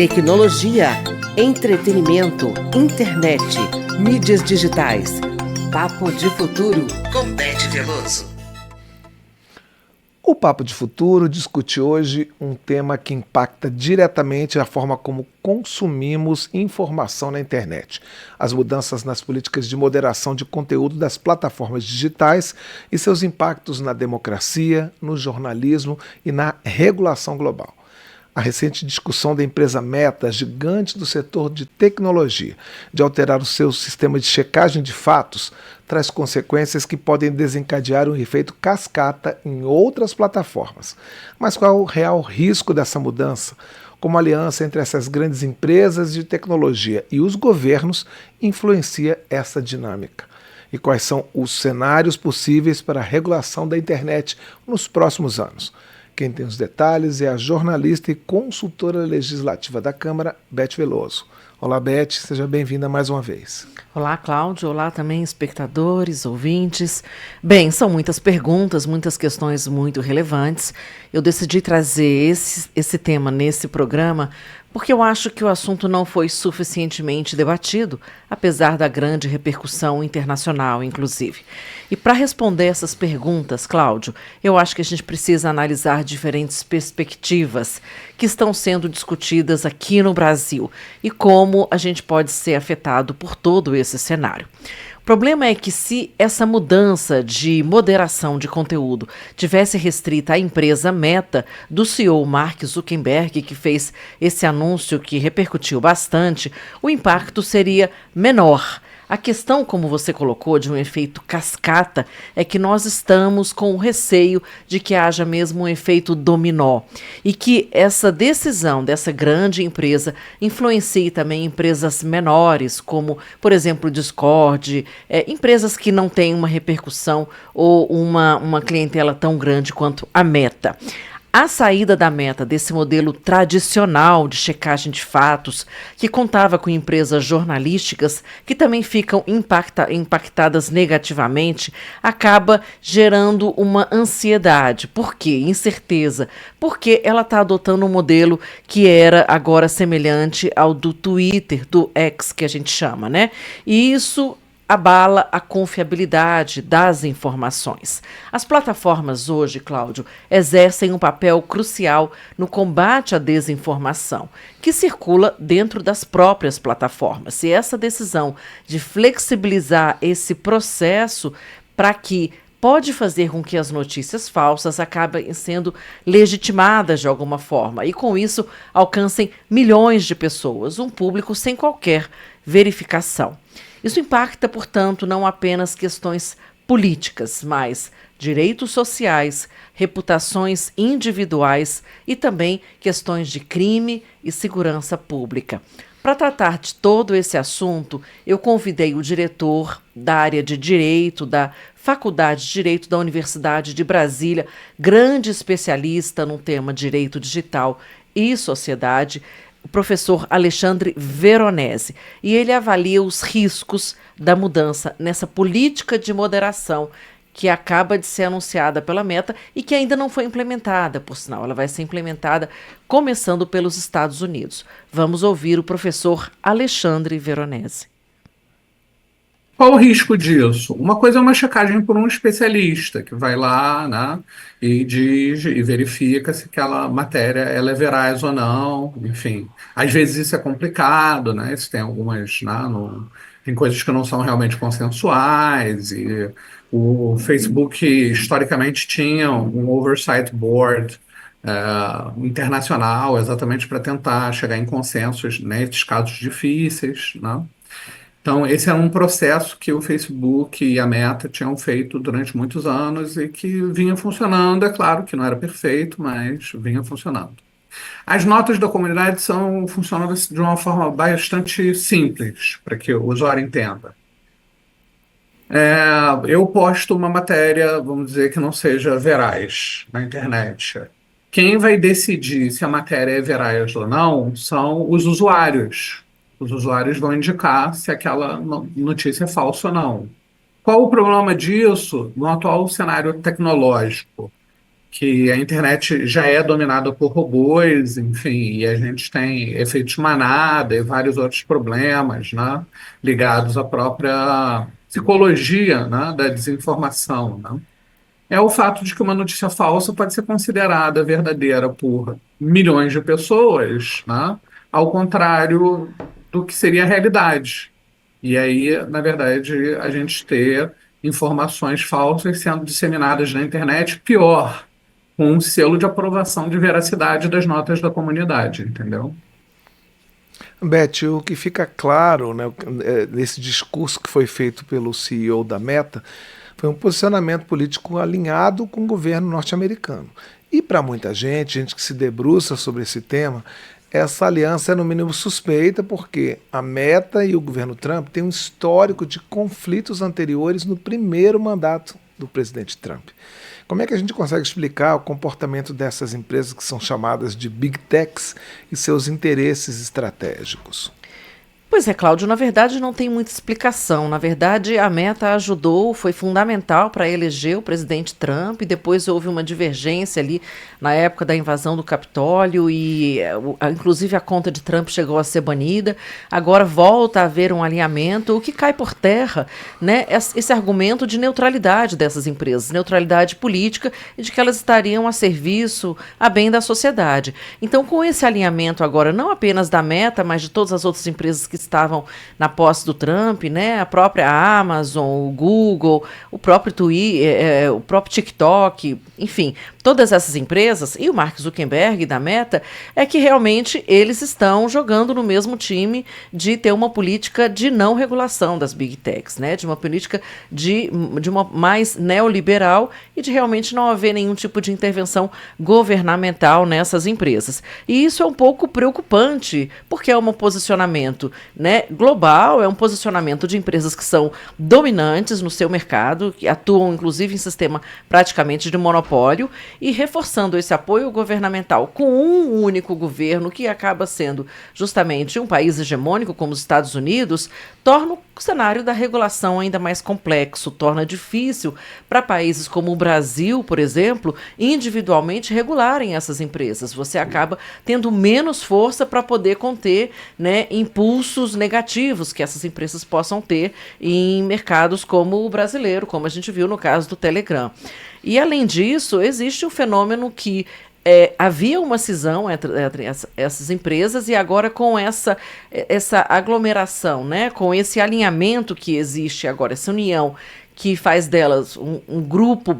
Tecnologia, entretenimento, internet, mídias digitais. Papo de Futuro com Beth Veloso. O Papo de Futuro discute hoje um tema que impacta diretamente a forma como consumimos informação na internet. As mudanças nas políticas de moderação de conteúdo das plataformas digitais e seus impactos na democracia, no jornalismo e na regulação global. A recente discussão da empresa Meta, gigante do setor de tecnologia, de alterar o seu sistema de checagem de fatos, traz consequências que podem desencadear um efeito cascata em outras plataformas. Mas qual é o real risco dessa mudança? Como a aliança entre essas grandes empresas de tecnologia e os governos influencia essa dinâmica? E quais são os cenários possíveis para a regulação da internet nos próximos anos? Quem tem os detalhes é a jornalista e consultora legislativa da Câmara, Beth Veloso. Olá, Beth, seja bem-vinda mais uma vez. Olá, Cláudio. Olá também, espectadores, ouvintes. Bem, são muitas perguntas, muitas questões muito relevantes. Eu decidi trazer esse tema nesse programa porque eu acho que o assunto não foi suficientemente debatido, apesar da grande repercussão internacional, inclusive. E para responder essas perguntas, Cláudio, eu acho que a gente precisa analisar diferentes perspectivas que estão sendo discutidas aqui no Brasil e como a gente pode ser afetado por todo esse cenário. O problema é que se essa mudança de moderação de conteúdo tivesse restrita à empresa Meta, do CEO Mark Zuckerberg, que fez esse anúncio que repercutiu bastante, o impacto seria menor. A questão, como você colocou, de um efeito cascata, é que nós estamos com o receio de que haja mesmo um efeito dominó e que essa decisão dessa grande empresa influencie também empresas menores, como, por exemplo, o Discord, empresas que não têm uma repercussão ou uma clientela tão grande quanto a Meta. A saída da Meta desse modelo tradicional de checagem de fatos, que contava com empresas jornalísticas que também ficam impactadas negativamente, acaba gerando uma ansiedade. Por quê? Incerteza. Porque ela está adotando um modelo que era agora semelhante ao do Twitter, do X, que a gente chama, né? E isso abala a confiabilidade das informações. As plataformas hoje, Cláudio, exercem um papel crucial no combate à desinformação, que circula dentro das próprias plataformas. E essa decisão de flexibilizar esse processo para que pode fazer com que as notícias falsas acabem sendo legitimadas de alguma forma e, com isso, alcancem milhões de pessoas, um público sem qualquer verificação. Isso impacta, portanto, não apenas questões políticas, mas direitos sociais, reputações individuais e também questões de crime e segurança pública. Para tratar de todo esse assunto, eu convidei o diretor da área de Direito da Faculdade de Direito da Universidade de Brasília, grande especialista no tema Direito Digital e Sociedade, o professor Alexandre Veronese, e ele avalia os riscos da mudança nessa política de moderação que acaba de ser anunciada pela Meta e que ainda não foi implementada, por sinal. Ela vai ser implementada começando pelos Estados Unidos. Vamos ouvir o professor Alexandre Veronese. Qual o risco disso? Uma coisa é uma checagem por um especialista que vai lá, né, e diz e verifica se aquela matéria ela é veraz ou não, enfim. Às vezes isso é complicado, né? Isso tem algumas, né, tem coisas que não são realmente consensuais e o Facebook historicamente tinha um oversight board internacional exatamente para tentar chegar em consensos nesses casos difíceis, né? Então, esse é um processo que o Facebook e a Meta tinham feito durante muitos anos e que vinha funcionando. É claro que não era perfeito, mas vinha funcionando. As notas da comunidade funcionam de uma forma bastante simples, para que o usuário entenda. Eu posto uma matéria, vamos dizer, que não seja veraz na internet. Quem vai decidir se a matéria é veraz ou não são os usuários. Os usuários vão indicar se aquela notícia é falsa ou não. Qual o problema disso no atual cenário tecnológico? que a internet já é dominada por robôs, enfim, e a gente tem efeitos manada e vários outros problemas, né, ligados à própria psicologia, né, da desinformação, né? É o fato de que uma notícia falsa pode ser considerada verdadeira por milhões de pessoas, né, ao contrário do que seria a realidade. E aí, na verdade, a gente ter informações falsas sendo disseminadas na internet, pior, com um selo de aprovação de veracidade das notas da comunidade, entendeu? Beth, o que fica claro, né, nesse discurso que foi feito pelo CEO da Meta foi um posicionamento político alinhado com o governo norte-americano. E para muita gente, gente que se debruça sobre esse tema, essa aliança é no mínimo suspeita, porque a Meta e o governo Trump têm um histórico de conflitos anteriores no primeiro mandato do presidente Trump. Como é que a gente consegue explicar o comportamento dessas empresas que são chamadas de Big Techs e seus interesses estratégicos? Pois é, Cláudio, na verdade não tem muita explicação. Na verdade, a Meta ajudou, foi fundamental para eleger o presidente Trump, e depois houve uma divergência ali na época da invasão do Capitólio e inclusive a conta de Trump chegou a ser banida. Agora volta a haver um alinhamento, o que cai por terra, né, esse argumento de neutralidade dessas empresas, neutralidade política e de que elas estariam a serviço, a bem da sociedade. Então, com esse alinhamento agora, não apenas da Meta, mas de todas as outras empresas que estavam na posse do Trump, né? A própria Amazon, o Google, o próprio Twitter, o próprio TikTok, enfim, todas essas empresas e o Mark Zuckerberg da Meta, é que realmente eles estão jogando no mesmo time de ter uma política de não regulação das Big Techs, né? De uma política de uma mais neoliberal e de realmente não haver nenhum tipo de intervenção governamental nessas empresas. E isso é um pouco preocupante, porque é um posicionamento, né, global, é um posicionamento de empresas que são dominantes no seu mercado, que atuam inclusive em sistema praticamente de monopólio, e reforçando esse apoio governamental com um único governo, que acaba sendo justamente um país hegemônico como os Estados Unidos, torna o cenário da regulação ainda mais complexo, torna difícil para países como o Brasil, por exemplo, individualmente regularem essas empresas. Você acaba tendo menos força para poder conter, né, impulsos negativos que essas empresas possam ter em mercados como o brasileiro, como a gente viu no caso do Telegram. E, além disso, existe um fenômeno que havia uma cisão entre essas empresas, e agora com essa aglomeração, né, com esse alinhamento que existe agora, essa união que faz delas um grupo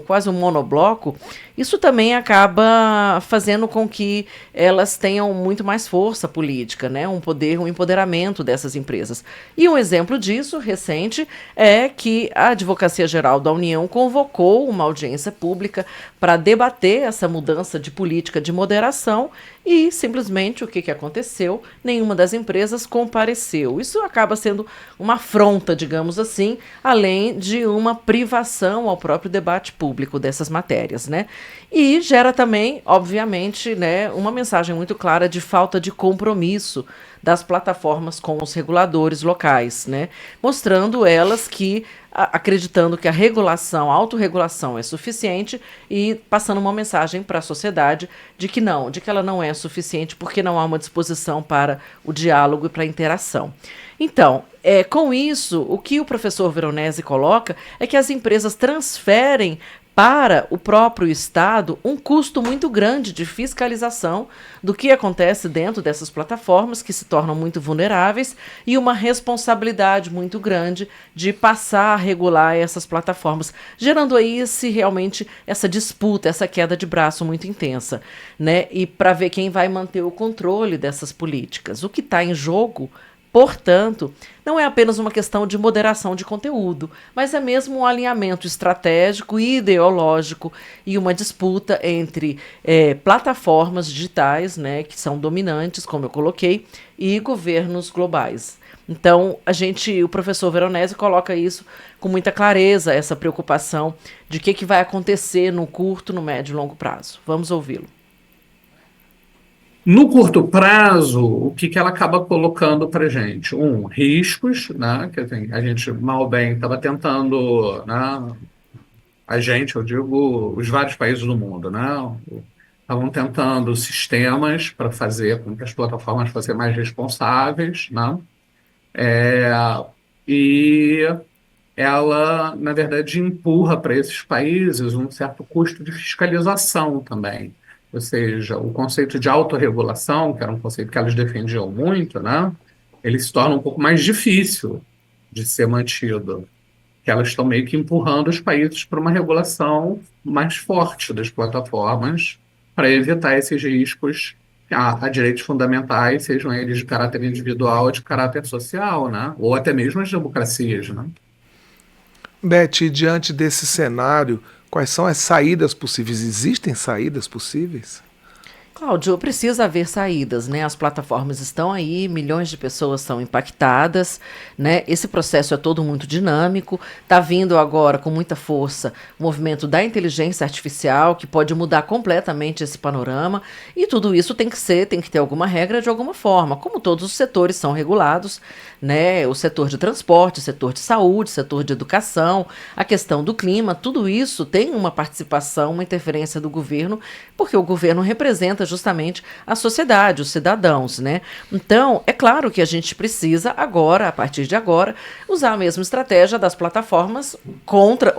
quase um monobloco, isso também acaba fazendo com que elas tenham muito mais força política, né? Um poder, um empoderamento dessas empresas. E um exemplo disso, recente, é que a Advocacia Geral da União convocou uma audiência pública para debater essa mudança de política de moderação, e simplesmente o que aconteceu? Nenhuma das empresas compareceu. Isso acaba sendo uma afronta, digamos assim, além de uma privação ao próprio debate público dessas matérias, né? E gera também, obviamente, né, uma mensagem muito clara de falta de compromisso das plataformas com os reguladores locais, né? Mostrando elas que, acreditando que a regulação, a autorregulação é suficiente, e passando uma mensagem para a sociedade de que não, de que ela não é suficiente, porque não há uma disposição para o diálogo e para a interação. Então, com isso, o que o professor Veronese coloca é que as empresas transferem para o próprio Estado um custo muito grande de fiscalização do que acontece dentro dessas plataformas, que se tornam muito vulneráveis, e uma responsabilidade muito grande de passar a regular essas plataformas, gerando aí realmente essa disputa, essa queda de braço muito intensa, né? E para ver quem vai manter o controle dessas políticas. O que está em jogo, portanto, não é apenas uma questão de moderação de conteúdo, mas é mesmo um alinhamento estratégico e ideológico, e uma disputa entre plataformas digitais, né, que são dominantes, como eu coloquei, e governos globais. Então, o professor Veronese coloca isso com muita clareza, essa preocupação de que vai acontecer no curto, no médio e longo prazo. Vamos ouvi-lo. No curto prazo, o que ela acaba colocando para a gente? Riscos, né? Que assim, a gente mal bem estava tentando, né, a gente, eu digo, os vários países do mundo, né? Estavam tentando sistemas para fazer com que as plataformas fossem mais responsáveis, né? É, e ela, na verdade, empurra para esses países um certo custo de fiscalização também. Ou seja, o conceito de autorregulação, que era um conceito que elas defendiam muito, né? Ele se torna um pouco mais difícil de ser mantido, que elas estão meio que empurrando os países para uma regulação mais forte das plataformas para evitar esses riscos a direitos fundamentais, sejam eles de caráter individual ou de caráter social, né? Ou até mesmo as democracias, né? Beth, diante desse cenário, quais são as saídas possíveis? Existem saídas possíveis? Cláudio, precisa haver saídas, né? As plataformas estão aí, milhões de pessoas são impactadas, né? Esse processo é todo muito dinâmico. Está vindo agora com muita força o movimento da inteligência artificial, que pode mudar completamente esse panorama. E tudo isso tem que ter alguma regra de alguma forma. Como todos os setores são regulados, né? O setor de transporte, o setor de saúde, o setor de educação, a questão do clima, tudo isso tem uma participação, uma interferência do governo, porque o governo representa justamente a sociedade, os cidadãos, né? Então, é claro que a gente precisa agora, a partir de agora, usar a mesma estratégia das plataformas contra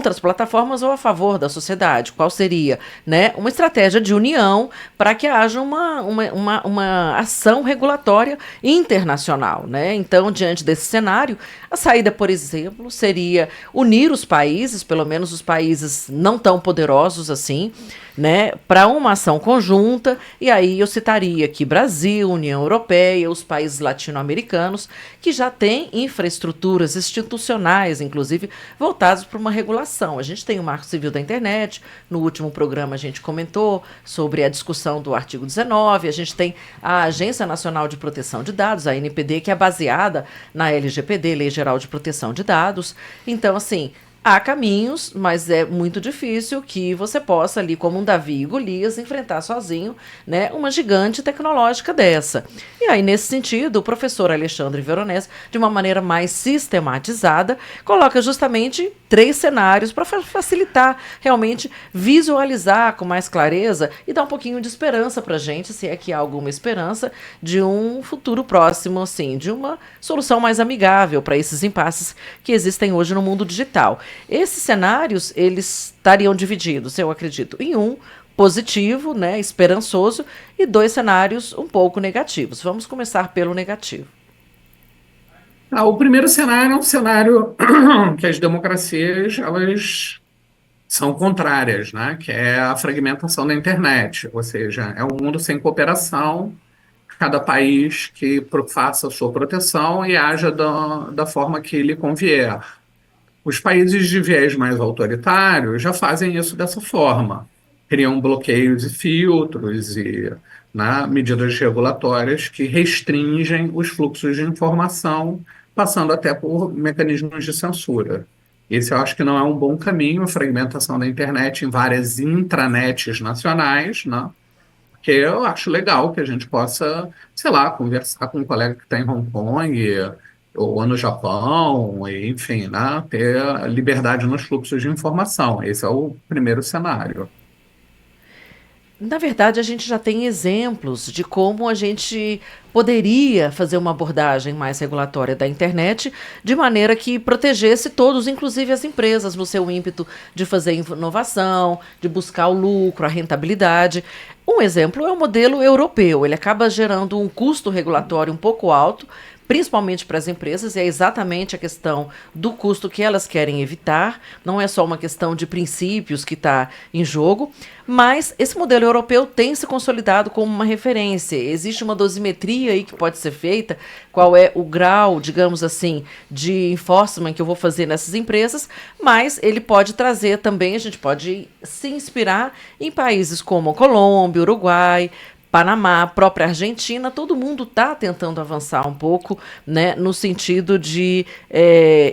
as plataformas ou a favor da sociedade. Qual seria? Né? Uma estratégia de união para que haja uma ação regulatória internacional. Né? Então, diante desse cenário, a saída, por exemplo, seria unir os países, pelo menos os países não tão poderosos assim, né, para uma ação conjunta, e aí eu citaria aqui Brasil, União Europeia, os países latino-americanos, que já têm infraestruturas institucionais, inclusive, voltadas para uma regulação. A gente tem o Marco Civil da Internet, no último programa a gente comentou sobre a discussão do artigo 19, a gente tem a Agência Nacional de Proteção de Dados, a ANPD, que é baseada na LGPD, Lei Geral de Proteção de Dados. Então, assim, há caminhos, mas é muito difícil que você possa ali, como um Davi e Golias, enfrentar sozinho, né, uma gigante tecnológica dessa. E aí, nesse sentido, o professor Alexandre Veronese, de uma maneira mais sistematizada, coloca justamente 3 cenários para facilitar, realmente visualizar com mais clareza e dar um pouquinho de esperança para a gente, se é que há alguma esperança, de um futuro próximo, assim, de uma solução mais amigável para esses impasses que existem hoje no mundo digital. Esses cenários, eles estariam divididos, eu acredito, em um positivo, né, esperançoso, e 2 cenários um pouco negativos. Vamos começar pelo negativo. O primeiro cenário é um cenário que as democracias elas são contrárias, né? Que é a fragmentação da internet, ou seja, é um mundo sem cooperação, cada país que faça a sua proteção e haja da forma que lhe convier. Os países de viés mais autoritário já fazem isso dessa forma. Criam bloqueios e filtros e, né, medidas regulatórias que restringem os fluxos de informação, passando até por mecanismos de censura. Esse eu acho que não é um bom caminho, a fragmentação da internet em várias intranets nacionais, né? Porque eu acho legal que a gente possa, sei lá, conversar com um colega que está em Hong Kong ou no Japão, e, enfim, né, ter liberdade nos fluxos de informação. Esse é o primeiro cenário. Na verdade, a gente já tem exemplos de como a gente poderia fazer uma abordagem mais regulatória da internet, de maneira que protegesse todos, inclusive as empresas, no seu ímpeto de fazer inovação, de buscar o lucro, a rentabilidade. Um exemplo é o modelo europeu. Ele acaba gerando um custo regulatório um pouco alto, principalmente para as empresas, e é exatamente a questão do custo que elas querem evitar, não é só uma questão de princípios que está em jogo, mas esse modelo europeu tem se consolidado como uma referência. Existe uma dosimetria aí que pode ser feita, qual é o grau, digamos assim, de enforcement que eu vou fazer nessas empresas, mas ele pode trazer também, a gente pode se inspirar em países como Colômbia, Uruguai, Panamá, a própria Argentina, todo mundo está tentando avançar um pouco, né, no sentido de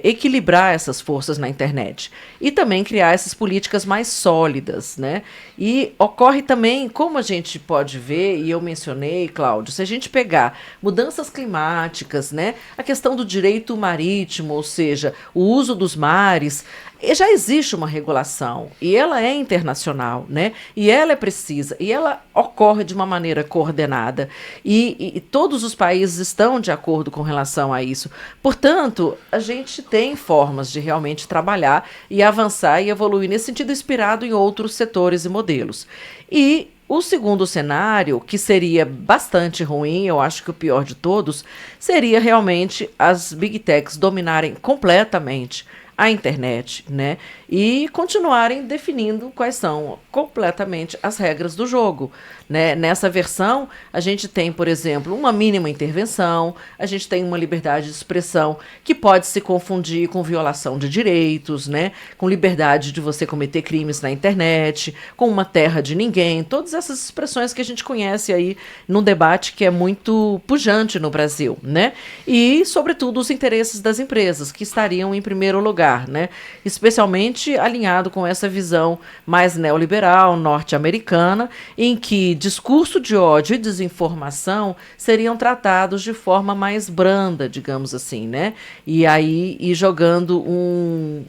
equilibrar essas forças na internet e também criar essas políticas mais sólidas, né? E ocorre também, como a gente pode ver, e eu mencionei, Cláudio, se a gente pegar mudanças climáticas, né, a questão do direito marítimo, ou seja, o uso dos mares, E já existe uma regulação, e ela é internacional, né? E ela é precisa, e ela ocorre de uma maneira coordenada, e todos os países estão de acordo com relação a isso. Portanto, a gente tem formas de realmente trabalhar e avançar e evoluir nesse sentido, inspirado em outros setores e modelos. E o segundo cenário, que seria bastante ruim, eu acho que o pior de todos, seria realmente as Big Techs dominarem completamente a internet, né? E continuarem definindo quais são completamente as regras do jogo, né? Nessa versão, a gente tem, por exemplo, uma mínima intervenção, a gente tem uma liberdade de expressão que pode se confundir com violação de direitos, né? Com liberdade de você cometer crimes na internet, com uma terra de ninguém, todas essas expressões que a gente conhece aí num debate que é muito pujante no Brasil, né? E, sobretudo, os interesses das empresas, que estariam em primeiro lugar, né? Especialmente alinhado com essa visão mais neoliberal, norte-americana, em que discurso de ódio e desinformação seriam tratados de forma mais branda, digamos assim, né? E aí jogando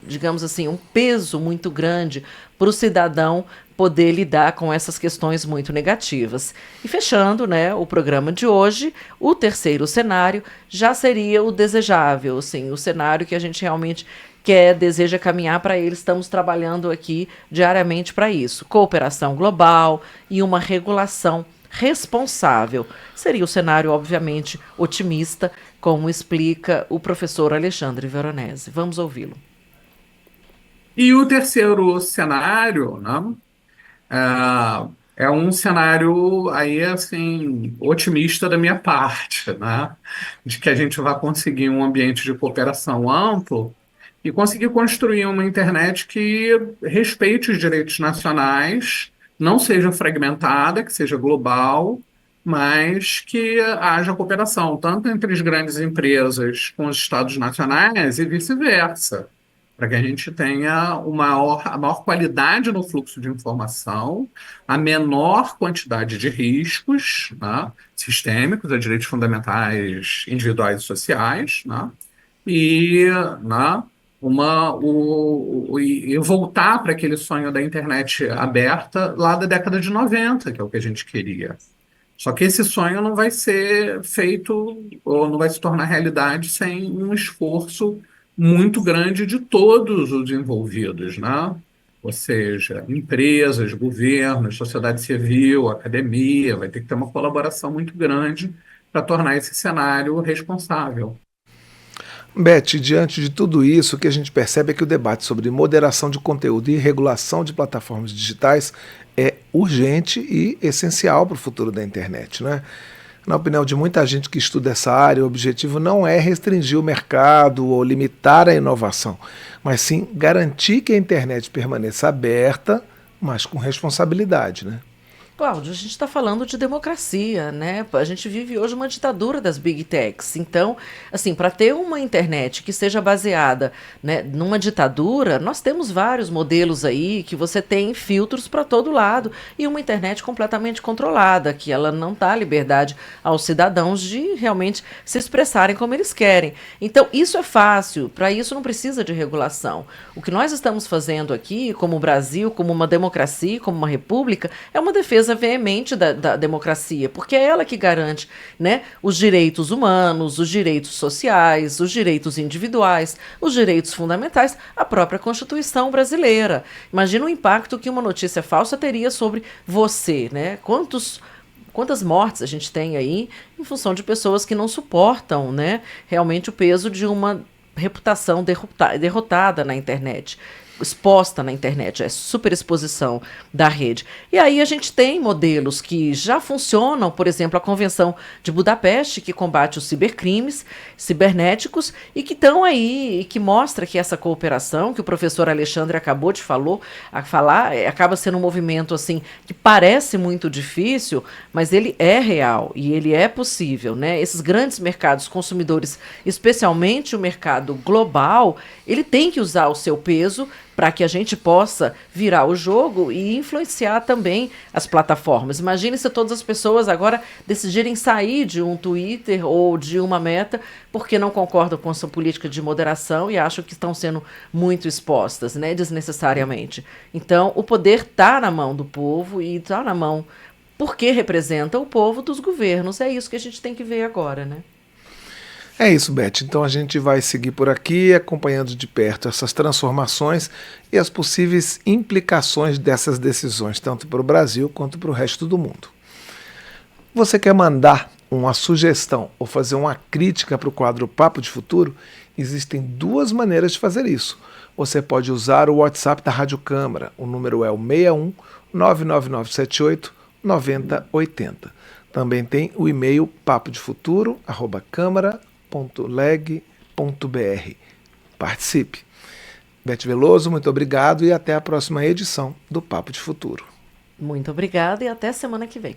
digamos assim, um peso muito grande para o cidadão poder lidar com essas questões muito negativas. E fechando, né, o programa de hoje, o terceiro cenário já seria o desejável, assim, o cenário que a gente realmente deseja caminhar para ele. Estamos trabalhando aqui diariamente para isso. Cooperação global e uma regulação responsável. Seria o cenário, obviamente, otimista, como explica o professor Alexandre Veronese. Vamos ouvi-lo. E o terceiro cenário, né, é um cenário aí, assim, otimista da minha parte, né, de que a gente vai conseguir um ambiente de cooperação amplo e conseguir construir uma internet que respeite os direitos nacionais, não seja fragmentada, que seja global, mas que haja cooperação, tanto entre as grandes empresas com os estados nacionais e vice-versa, para que a gente tenha a maior qualidade no fluxo de informação, a menor quantidade de riscos, né, sistêmicos a direitos fundamentais individuais e sociais, né, e, né, e voltar para aquele sonho da internet aberta lá da década de 90, que é o que a gente queria. Só que esse sonho não vai ser feito ou não vai se tornar realidade sem um esforço muito grande de todos os envolvidos, né? Ou seja, empresas, governos, sociedade civil, academia, vai ter que ter uma colaboração muito grande para tornar esse cenário responsável. Beth, diante de tudo isso, o que a gente percebe é que o debate sobre moderação de conteúdo e regulação de plataformas digitais é urgente e essencial para o futuro da internet, né? Na opinião de muita gente que estuda essa área, o objetivo não é restringir o mercado ou limitar a inovação, mas sim garantir que a internet permaneça aberta, mas com responsabilidade, né? Cláudio, a gente está falando de democracia, né? A gente vive hoje uma ditadura das Big Techs. Então, assim, para ter uma internet que seja baseada, né, numa ditadura, nós temos vários modelos aí que você tem filtros para todo lado e uma internet completamente controlada, que ela não dá liberdade aos cidadãos de realmente se expressarem como eles querem. Então, isso é fácil, para isso não precisa de regulação. O que nós estamos fazendo aqui, como o Brasil, como uma democracia, como uma república, é uma defesa veemente da democracia, porque é ela que garante, né, os direitos humanos, os direitos sociais, os direitos individuais, os direitos fundamentais, a própria Constituição brasileira. Imagina o impacto que uma notícia falsa teria sobre você, né? Quantas mortes a gente tem aí em função de pessoas que não suportam, né, realmente o peso de uma reputação derrotada na internet, exposta na internet, é superexposição da rede. E aí a gente tem modelos que já funcionam, por exemplo, a Convenção de Budapeste, que combate os cibercrimes cibernéticos e que estão aí, e que mostra que essa cooperação, que o professor Alexandre acabou de falar, acaba sendo um movimento assim, que parece muito difícil, mas ele é real e ele é possível, né? Esses grandes mercados consumidores, especialmente o mercado global, ele tem que usar o seu peso para que a gente possa virar o jogo e influenciar também as plataformas. Imagine se todas as pessoas agora decidirem sair de um Twitter ou de uma Meta porque não concordam com sua política de moderação e acham que estão sendo muito expostas, né, desnecessariamente. Então, o poder está na mão do povo e está na mão, porque representa o povo, dos governos. É isso que a gente tem que ver agora, né? É isso, Beth. Então a gente vai seguir por aqui acompanhando de perto essas transformações e as possíveis implicações dessas decisões, tanto para o Brasil quanto para o resto do mundo. Você quer mandar uma sugestão ou fazer uma crítica para o quadro Papo de Futuro? Existem duas maneiras de fazer isso. Você pode usar o WhatsApp da Rádio Câmara. O número é o 61 99978 9080. Também tem o e-mail papodefuturo@câmara.leg.br. Participe. Beth Veloso, muito obrigado e até a próxima edição do Papo de Futuro. Muito obrigada e até semana que vem.